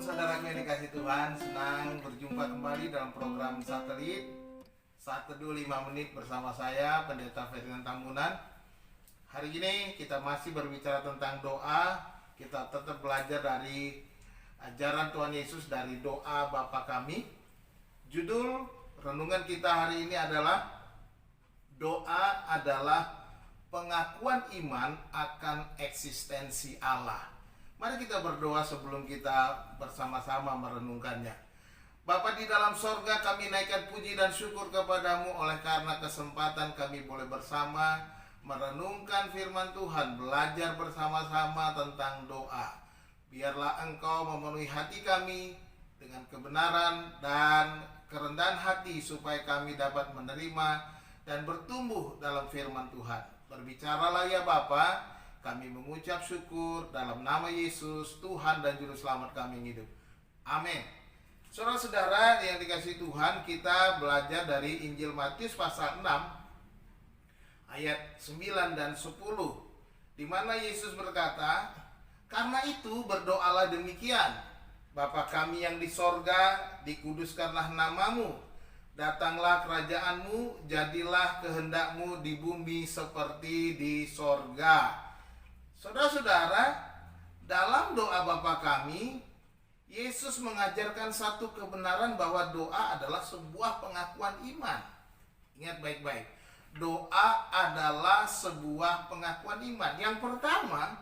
saudaraku yang dikasih Tuhan, senang berjumpa kembali dalam program Satelit Saat Teduh 5 Menit bersama saya, Pendeta Ferdinand Tambunan. Hari ini kita masih berbicara tentang doa. Kita tetap belajar dari ajaran Tuhan Yesus dari doa Bapa Kami. Judul renungan kita hari ini adalah doa adalah pengakuan iman akan eksistensi Allah. Mari kita berdoa sebelum kita bersama-sama merenungkannya. Bapa di dalam sorga, kami naikkan puji dan syukur kepadamu oleh karena kesempatan kami boleh bersama merenungkan firman Tuhan, belajar bersama-sama tentang doa. Biarlah Engkau memenuhi hati kami dengan kebenaran dan kerendahan hati supaya kami dapat menerima dan bertumbuh dalam firman Tuhan. Berbicaralah ya Bapa. Kami mengucap syukur dalam nama Yesus, Tuhan dan Juru Selamat kami yang hidup. Amin. Saudara-saudara yang dikasihi Tuhan, kita belajar dari Injil Matius pasal 6 ayat 9 dan 10, di mana Yesus berkata, "Karena itu berdoalah demikian, Bapa kami yang di sorga, dikuduskanlah namamu, datanglah kerajaanmu, jadilah kehendakmu di bumi seperti di sorga." Saudara-saudara, dalam doa Bapa kami, Yesus mengajarkan satu kebenaran bahwa doa adalah sebuah pengakuan iman. Ingat baik-baik, doa adalah sebuah pengakuan iman. Yang pertama,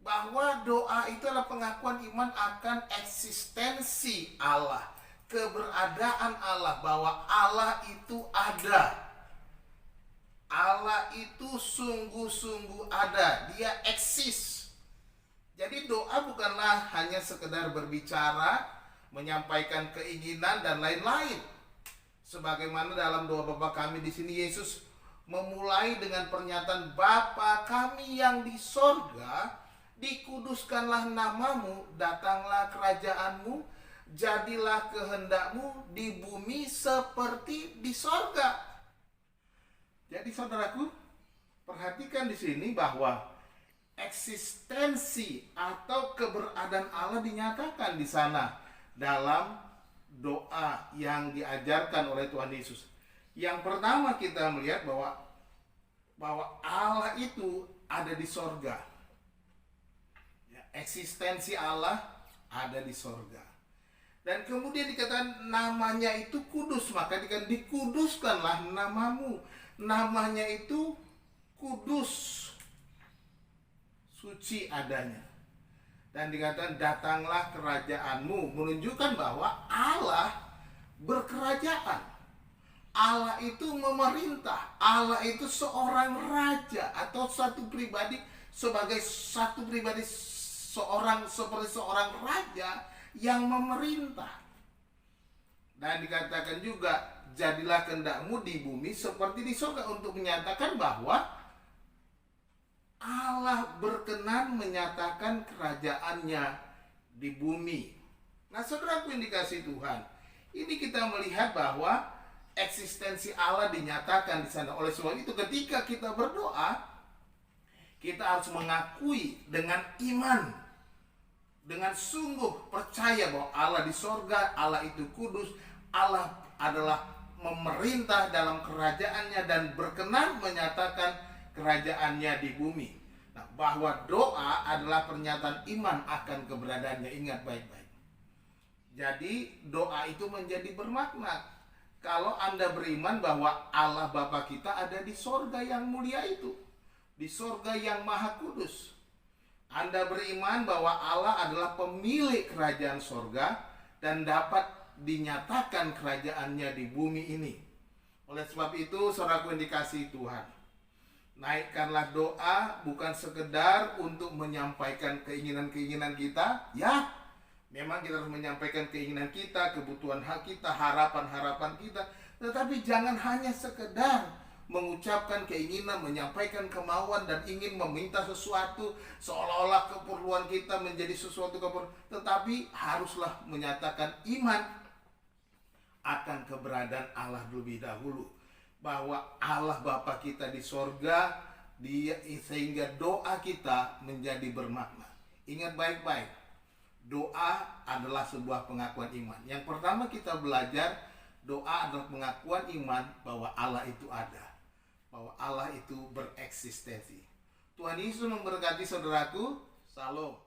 bahwa doa itu adalah pengakuan iman akan eksistensi Allah, keberadaan Allah, bahwa Allah itu ada. Allah itu sungguh-sungguh ada, dia eksis. Jadi doa bukanlah hanya sekedar berbicara, menyampaikan keinginan dan lain-lain. Sebagaimana dalam doa Bapa kami di sini Yesus memulai dengan pernyataan, "Bapa kami yang di sorga, dikuduskanlah namamu, datanglah kerajaanmu, jadilah kehendakmu di bumi seperti di sorga." Jadi saudaraku, perhatikan di sini bahwa eksistensi atau keberadaan Allah dinyatakan di sana dalam doa yang diajarkan oleh Tuhan Yesus. Yang pertama kita melihat bahwa Allah itu ada di sorga. Ya, eksistensi Allah ada di sorga. Dan kemudian dikatakan namanya itu kudus, maka dikatakan dikuduskanlah namamu. Namanya itu kudus, suci adanya. Dan dikatakan datanglah kerajaanmu, menunjukkan bahwa Allah berkerajaan. Allah itu memerintah. Allah itu seorang raja atau satu pribadi sebagai satu pribadi seperti seorang raja yang memerintah. Dan dikatakan juga jadilah kehendakmu di bumi seperti di surga, untuk menyatakan bahwa Allah berkenan menyatakan kerajaannya di bumi. Nah, saudaraku yang dikasihi Tuhan, ini kita melihat bahwa eksistensi Allah dinyatakan di sana. Oleh sebab itu ketika kita berdoa, kita harus mengakui dengan iman, dengan sungguh percaya bahwa Allah di sorga, Allah itu kudus, Allah adalah memerintah dalam kerajaannya dan berkenan menyatakan kerajaannya di bumi. Nah, bahwa doa adalah pernyataan iman akan keberadaannya. Ingat baik-baik. Jadi doa itu menjadi bermakna kalau Anda beriman bahwa Allah Bapa kita ada di sorga yang mulia itu, di sorga yang maha kudus. Anda beriman bahwa Allah adalah pemilik kerajaan sorga dan dapat dinyatakan kerajaannya di bumi ini. Oleh sebab itu, saudaraku yang dikasihi Tuhan, naikkanlah doa bukan sekedar untuk menyampaikan keinginan-keinginan kita. Ya, memang kita harus menyampaikan keinginan kita, kebutuhan hak kita, harapan-harapan kita. Tetapi jangan hanya sekedar mengucapkan keinginan, menyampaikan kemauan dan ingin meminta sesuatu seolah-olah keperluan kita menjadi sesuatu keperluan. Tetapi haruslah menyatakan iman akan keberadaan Allah lebih dahulu, bahwa Allah Bapa kita di sorga, sehingga doa kita menjadi bermakna. Ingat baik-baik, doa adalah sebuah pengakuan iman. Yang pertama kita belajar doa adalah pengakuan iman bahwa Allah itu ada, bahwa Allah itu bereksistensi. Tuhan Yesus memberkati saudaraku. Salam.